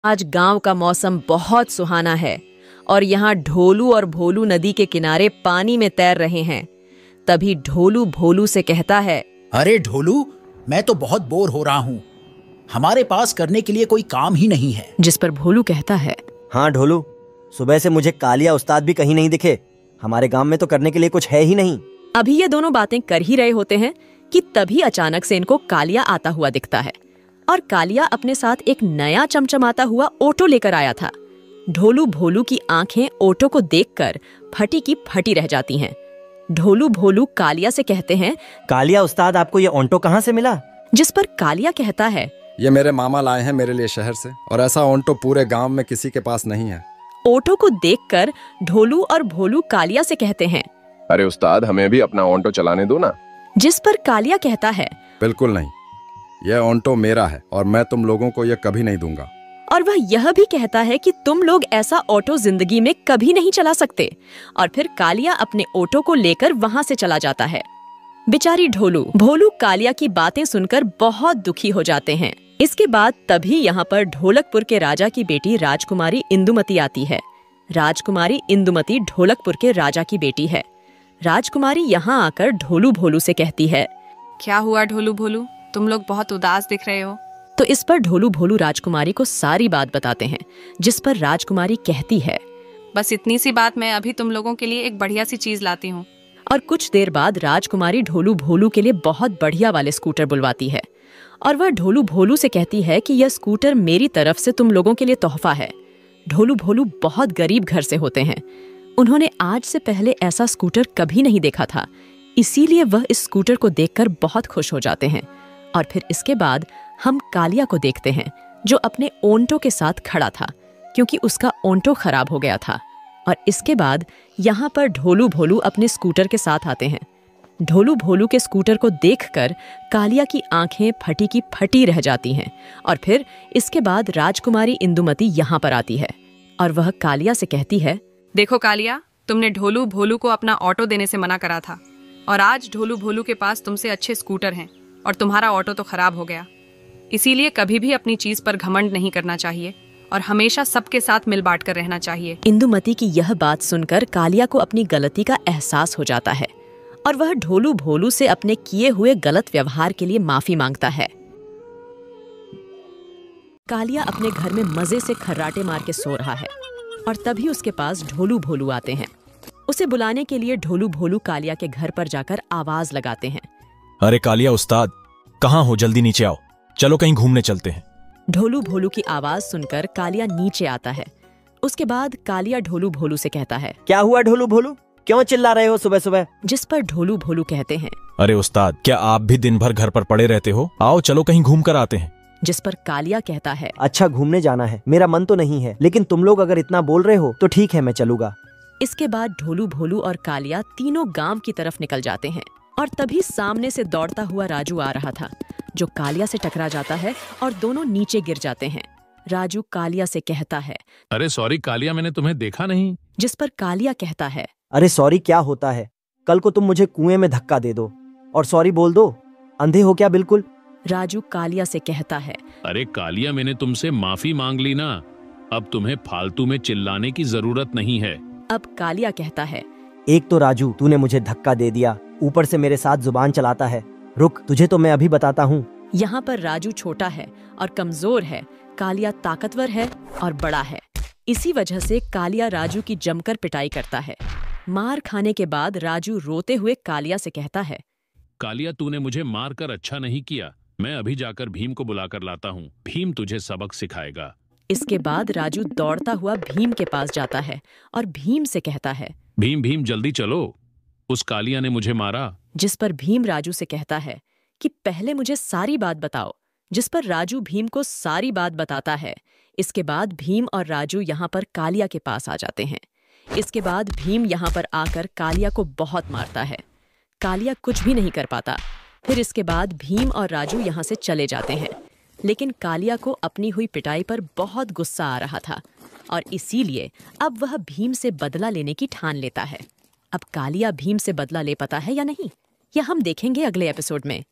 आज गांव का मौसम बहुत सुहाना है और यहाँ ढोलू और भोलू नदी के किनारे पानी में तैर रहे हैं। तभी ढोलू भोलू से कहता है, अरे ढोलू, मैं तो बहुत बोर हो रहा हूँ। हमारे पास करने के लिए कोई काम ही नहीं है। जिस पर भोलू कहता है, हाँ ढोलू, सुबह से मुझे कालिया उस्ताद भी कहीं नहीं दिखे। हमारे गांव में तो करने के लिए कुछ है ही नहीं। अभी ये दोनों बातें कर ही रहे होते हैं कि तभी अचानक से इनको कालिया आता हुआ दिखता है। और कालिया अपने साथ एक नया चमचमाता हुआ ऑटो लेकर आया था। ढोलू भोलू की आंखें ऑटो को देखकर फटी की फटी रह जाती हैं। ढोलू भोलू कालिया से कहते हैं, कालिया उस्ताद, आपको ये ऑटो कहाँ से मिला? जिस पर कालिया कहता है, ये मेरे मामा लाए हैं मेरे लिए शहर से, और ऐसा ऑटो पूरे गांव में किसी के पास नहीं है। ऑटो को देखकर ढोलू और भोलू कालिया से कहते हैं, अरे उस्ताद, हमें भी अपना ऑटो चलाने दो ना। जिस पर कालिया कहता है, बिल्कुल नहीं, यह ऑटो मेरा है और मैं तुम लोगों को यह कभी नहीं दूंगा। और वह यह भी कहता है कि तुम लोग ऐसा ऑटो जिंदगी में कभी नहीं चला सकते। और फिर कालिया अपने ऑटो को लेकर वहाँ से चला जाता है। बेचारी ढोलू भोलू कालिया की बातें सुनकर बहुत दुखी हो जाते हैं। इसके बाद तभी यहाँ पर ढोलकपुर के राजा की बेटी राजकुमारी इंदुमती आती है। राजकुमारी इंदुमती ढोलकपुर के राजा की बेटी है। राजकुमारी यहाँ आकर ढोलू भोलू से कहती है, क्या हुआ ढोलू भोलू, तुम लोग बहुत उदास दिख रहे हो। तो इस पर ढोलू भोलू राजकुमारी को सारी बात बताते हैं। जिस पर राजकुमारी कहती है, बस इतनी सी बात, मैं अभी तुम लोगों के लिए एक बढ़िया सी चीज लाती हूँ। और कुछ देर बाद राजकुमारी ढोलू भोलू के लिए बहुत बढ़िया वाले स्कूटर बुलवाती है। और वह ढोलू भोलू से कहती है कि यह स्कूटर मेरी तरफ से तुम लोगों के लिए तोहफा है। ढोलू भोलू बहुत गरीब घर से होते हैं। उन्होंने आज से पहले ऐसा स्कूटर कभी नहीं देखा था, इसीलिए वह इस स्कूटर को देखकर बहुत खुश हो जाते हैं। और फिर इसके बाद हम कालिया को देखते हैं, जो अपने ओंटो के साथ खड़ा था क्योंकि उसका ओंटो खराब हो गया था। और इसके बाद यहाँ पर ढोलू भोलू अपने स्कूटर के साथ आते हैं। ढोलू भोलू के स्कूटर को देखकर कालिया की आंखें फटी की फटी रह जाती हैं। और फिर इसके बाद राजकुमारी इंदुमती यहाँ पर आती है और वह कालिया से कहती है, देखो कालिया, तुमने ढोलू भोलू को अपना ऑटो देने से मना करा था, और आज ढोलू भोलू के पास तुमसे अच्छे स्कूटर हैं और तुम्हारा ऑटो तो खराब हो गया। इसीलिए कभी भी अपनी चीज पर घमंड नहीं करना चाहिए और हमेशा सबके साथ मिल बांट कर रहना चाहिए। इंदुमती की यह बात सुनकर कालिया को अपनी गलती का एहसास हो जाता है और वह ढोलू भोलू से अपने किए हुए गलत व्यवहार के लिए माफी मांगता है। कालिया अपने घर में मजे से खर्राटे मार के सो रहा है और तभी उसके पास ढोलू भोलू आते हैं। उसे बुलाने के लिए ढोलू भोलू कालिया के घर पर जाकर आवाज लगाते हैं, अरे कालिया उस्ताद, कहाँ हो? जल्दी नीचे आओ, चलो कहीं घूमने चलते हैं। ढोलू भोलू की आवाज सुनकर कालिया नीचे आता है। उसके बाद कालिया ढोलू भोलू से कहता है, क्या हुआ ढोलू भोलू, क्यों चिल्ला रहे हो सुबह सुबह? जिस पर ढोलू भोलू कहते हैं, अरे उस्ताद, क्या आप भी दिन भर घर पर पड़े रहते हो? आओ चलो कहीं घूम कर आते हैं। जिस पर कालिया कहता है, अच्छा, घूमने जाना है, मेरा मन तो नहीं है, लेकिन तुम लोग अगर इतना बोल रहे हो तो ठीक है, मैं चलूंगा। इसके बाद ढोलू भोलू और कालिया तीनों गांव की तरफ निकल जाते हैं। और तभी सामने से दौड़ता हुआ राजू आ रहा था, जो कालिया से टकरा जाता है और दोनों नीचे गिर जाते हैं। राजू कालिया से कहता है, अरे सॉरी कालिया, मैंने तुम्हें देखा नहीं। जिस पर कालिया कहता है, अरे सॉरी क्या होता है, कल को तुम मुझे कुएं में धक्का दे दो और सॉरी बोल दो, अंधे हो क्या बिल्कुल? राजू कालिया से कहता है, अरे कालिया, मैंने तुमसे माफी मांग ली ना, अब तुम्हें फालतू में चिल्लाने की जरूरत नहीं है। अब कालिया कहता है, एक तो राजू तूने मुझे धक्का दे दिया, ऊपर से मेरे साथ जुबान चलाता है। रुक, तुझे तो मैं अभी बताता हूँ। यहाँ पर राजू छोटा है और कमजोर है, कालिया ताकतवर है और बड़ा है। इसी वजह से कालिया राजू की जमकर पिटाई करता है। मार खाने के बाद राजू रोते हुए कालिया से कहता है, कालिया, तूने मुझे मार कर अच्छा नहीं किया, मैं अभी जाकर भीम को बुलाकर लाता हूँ, भीम तुझे सबक सिखाएगा। इसके बाद राजू दौड़ता हुआ भीम के पास जाता है और भीम से कहता है, भीम भीम जल्दी चलो, उस कालिया ने मुझे मारा। जिस पर भीम राजू से कहता है कि पहले मुझे सारी बात बताओ। जिस पर राजू भीम को सारी बात बताता है। इसके बाद भीम और राजू यहाँ पर कालिया के पास आ जाते हैं। इसके बाद भीम यहाँ पर आकर कालिया को बहुत मारता है। कालिया कुछ भी नहीं कर पाता। फिर इसके बाद भीम और राजू यहाँ से चले जाते हैं। लेकिन कालिया को अपनी हुई पिटाई पर बहुत गुस्सा आ रहा था और इसीलिए अब वह भीम से बदला लेने की ठान लेता है। अब कालिया भीम से बदला ले पाता है या नहीं, यह हम देखेंगे अगले एपिसोड में।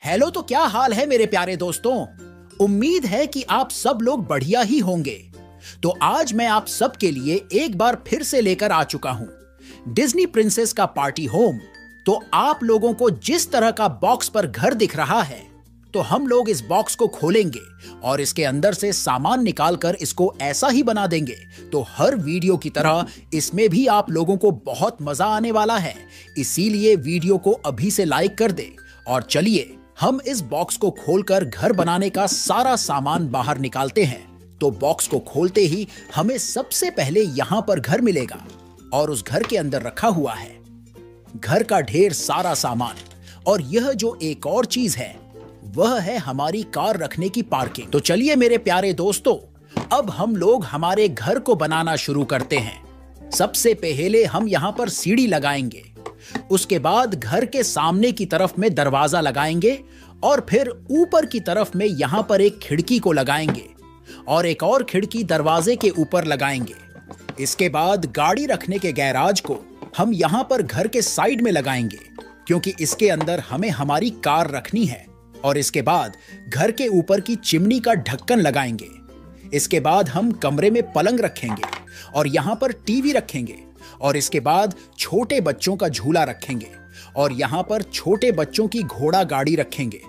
हेलो, तो क्या हाल है मेरे प्यारे दोस्तों? उम्मीद है कि आप सब लोग बढ़िया ही होंगे। तो आज मैं आप सब के लिए एक बार फिर से लेकर आ चुका हूं डिज्नी प्रिंसेस का पार्टी होम। तो आप लोगों को जिस तरह का बॉक्स पर घर दिख रहा है, तो हम लोग इस बॉक्स को खोलेंगे और इसके अंदर से सामान निकालकर इसको ऐसा ही बना देंगे। तो हर वीडियो की तरह इसमें भी आप लोगों को बहुत मजा आने वाला है। इसीलिए वीडियो को अभी से लाइक कर दे और चलिए हम इस बॉक्स को खोलकर घर बनाने का सारा सामान बाहर निकालते हैं। तो बॉक्स को खोलते ही हमें सबसे पहले यहाँ पर घर मिलेगा और उस घर के अंदर रखा हुआ है घर का ढेर सारा सामान। और यह जो एक और चीज है वह है हमारी कार रखने की पार्किंग। तो चलिए मेरे प्यारे दोस्तों, अब हम लोग हमारे घर को बनाना शुरू करते हैं। सबसे पहले हम यहाँ पर सीढ़ी लगाएंगे, उसके बाद घर के सामने की तरफ में दरवाजा लगाएंगे और फिर ऊपर की तरफ में यहाँ पर एक खिड़की को लगाएंगे और एक और खिड़की दरवाजे के ऊपर लगाएंगे। इसके बाद गाड़ी रखने के गैराज को हम यहाँ पर घर के साइड में लगाएंगे, क्योंकि इसके अंदर हमें हमारी कार रखनी है। और इसके बाद घर के ऊपर की चिमनी का ढक्कन लगाएंगे। इसके बाद हम कमरे में पलंग रखेंगे और यहाँ पर टीवी रखेंगे और इसके बाद छोटे बच्चों का झूला रखेंगे और यहाँ पर छोटे बच्चों की घोड़ा गाड़ी रखेंगे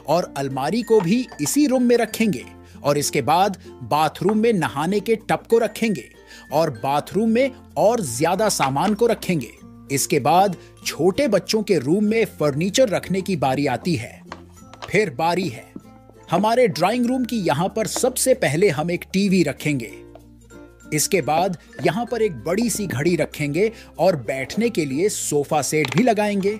और अलमारी को भी इसी रूम में रखेंगे। और इसके बाद बाथरूम में नहाने के टब को रखेंगे और बाथरूम में और ज्यादा सामान को रखेंगे। इसके बाद छोटे बच्चों के रूम में फर्नीचर रखने की बारी आती है। फिर बारी है हमारे ड्राइंग रूम की। यहाँ पर सबसे पहले हम एक टीवी रखेंगे। इसके बाद यहाँ पर एक बड़ी सी घड़ी रखेंगे और बैठने के लिए सोफा सेट भी लगाएंगे।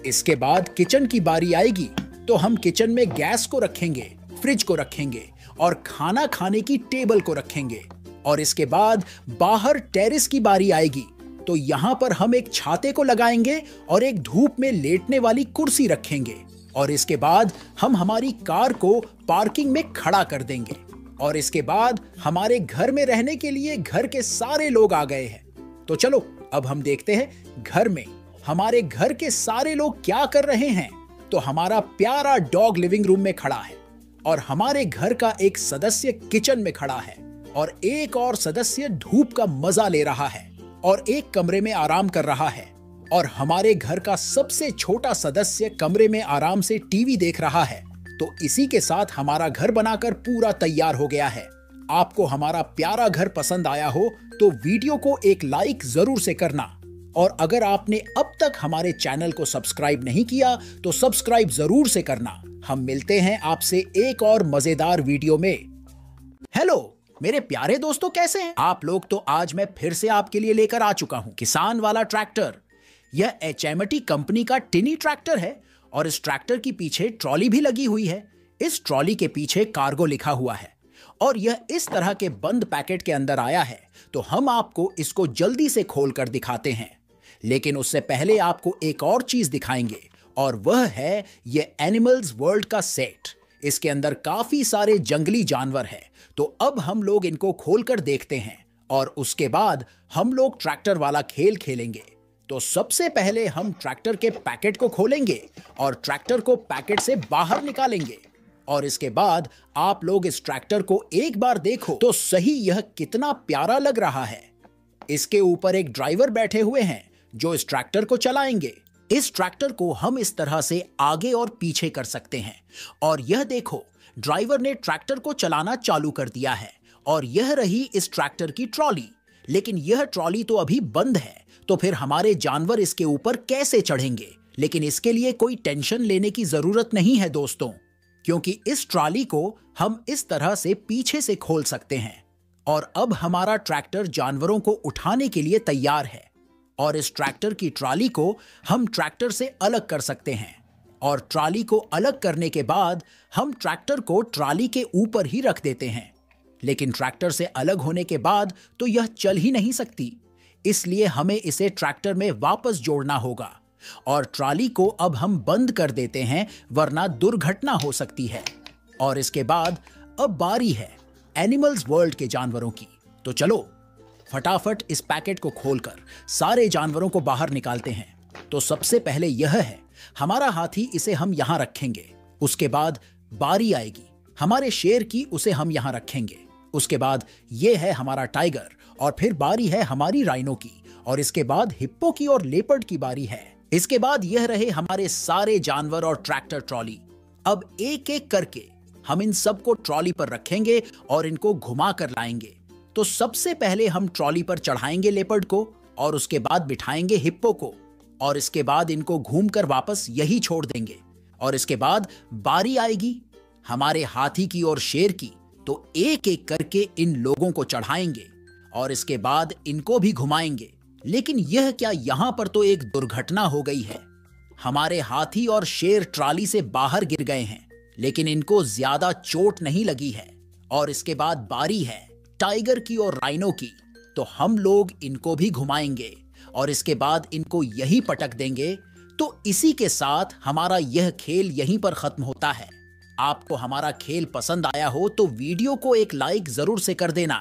इसके बाद किचन की बारी आएगी तो हम किचन में गैस को रखेंगे, फ्रिज को रखेंगे और खाना खाने की टेबल को रखेंगे। और इसके बाद बाहर टेरेस की बारी आएगी तो यहाँ पर हम एक छाते को लगाएंगे और एक धूप में लेटने वाली कुर्सी रखेंगे। और इसके बाद हम हमारी कार को पार्किंग में खड़ा कर देंगे। और इसके बाद हमारे घर में रहने के लिए घर के सारे लोग आ गए हैं। तो चलो अब हम देखते हैं घर में हमारे घर के सारे लोग क्या कर रहे हैं। तो हमारा प्यारा डॉग लिविंग रूम में खड़ा है और हमारे घर का एक सदस्य किचन में खड़ा है और एक और सदस्य धूप का मजा ले रहा है और एक कमरे में आराम कर रहा है। और हमारे घर का सबसे छोटा सदस्य कमरे में आराम से टीवी देख रहा है। तो इसी के साथ हमारा घर बनाकर पूरा तैयार हो गया है। आपको हमारा प्यारा घर पसंद आया हो तो वीडियो को एक लाइक जरूर से करना। और अगर आपने अब तक हमारे चैनल को सब्सक्राइब नहीं किया तो सब्सक्राइब जरूर से करना। हम मिलते हैं आपसे एक और मजेदार वीडियो में। हेलो मेरे प्यारे दोस्तों, कैसे हैं आप लोग? तो आज मैं फिर से आपके लिए लेकर आ चुका हूं किसान वाला ट्रैक्टर। यह HMT कंपनी का टिनी ट्रैक्टर है और इस ट्रैक्टर की पीछे ट्रॉली भी लगी हुई है। इस ट्रॉली के पीछे कार्गो लिखा हुआ है और यह इस तरह के बंद पैकेट के अंदर आया है। तो हम आपको इसको जल्दी से खोलकर दिखाते हैं, लेकिन उससे पहले आपको एक और चीज दिखाएंगे और वह है ये एनिमल्स वर्ल्ड का सेट। इसके अंदर काफी सारे जंगली जानवर हैं। तो अब हम लोग इनको खोलकर देखते हैं और उसके बाद हम लोग ट्रैक्टर वाला खेल खेलेंगे। तो सबसे पहले हम ट्रैक्टर के पैकेट को खोलेंगे और ट्रैक्टर को पैकेट से बाहर निकालेंगे। और इसके बाद आप लोग इस ट्रैक्टर को एक बार देखो तो सही यह कितना प्यारा लग रहा है। इसके ऊपर एक ड्राइवर बैठे हुए हैं जो इस ट्रैक्टर को चलाएंगे। इस ट्रैक्टर को हम इस तरह से आगे और पीछे कर सकते हैं। और यह देखो, ड्राइवर ने ट्रैक्टर को चलाना चालू कर दिया है। और यह रही इस ट्रैक्टर की ट्रॉली। लेकिन यह ट्रॉली तो अभी बंद है, तो फिर हमारे जानवर इसके ऊपर कैसे चढ़ेंगे? लेकिन इसके लिए कोई टेंशन लेने की जरूरत नहीं है दोस्तों, क्योंकि इस ट्रॉली को हम इस तरह से पीछे से खोल सकते हैं। और अब हमारा ट्रैक्टर जानवरों को उठाने के लिए तैयार है। और इस ट्रैक्टर की ट्रॉली को हम ट्रैक्टर से अलग कर सकते हैं। और ट्रॉली को अलग करने के बाद हम ट्रैक्टर को ट्रॉली के ऊपर ही रख देते हैं। लेकिन ट्रैक्टर से अलग होने के बाद तो यह चल ही नहीं सकती, इसलिए हमें इसे ट्रैक्टर में वापस जोड़ना होगा। और ट्रॉली को अब हम बंद कर देते हैं, वरना दुर्घटना हो सकती है। और इसके बाद अब बारी है एनिमल्स वर्ल्ड के जानवरों की। तो चलो फटाफट इस पैकेट को खोलकर सारे जानवरों को बाहर निकालते हैं। तो सबसे पहले यह है हमारा हाथी, इसे हम यहां रखेंगे। उसके बाद बारी आएगी हमारे शेर की उसे हम यहाँ रखेंगे। उसके बाद ये है हमारा टाइगर और फिर बारी है हमारी राइनो की और इसके बाद हिप्पो की और लेपर्ड की बारी है। इसके बाद यह रहे हमारे सारे जानवर और ट्रैक्टर ट्रॉली। अब एक एक करके हम इन सबको ट्रॉली पर रखेंगे और इनको घुमा कर लाएंगे। तो सबसे पहले हम ट्रॉली पर चढ़ाएंगे लेपर्ड को और उसके बाद बिठाएंगे हिप्पो को और इसके बाद इनको घूमकर वापस यही छोड़ देंगे। और इसके बाद बारी आएगी हमारे हाथी की और शेर की, तो एक एक करके इन लोगों को चढ़ाएंगे और इसके बाद इनको भी घुमाएंगे। लेकिन यह क्या, यहां पर तो एक दुर्घटना हो गई है। हमारे हाथी और शेर ट्रॉली से बाहर गिर गए हैं, लेकिन इनको ज्यादा चोट नहीं लगी है। और इसके बाद बारी है टाइगर की और राइनो की, तो हम लोग इनको भी घुमाएंगे और इसके बाद इनको यही पटक देंगे। तो इसी के साथ हमारा यह खेल यहीं पर खत्म होता है। आपको हमारा खेल पसंद आया हो तो वीडियो को एक लाइक जरूर से कर देना।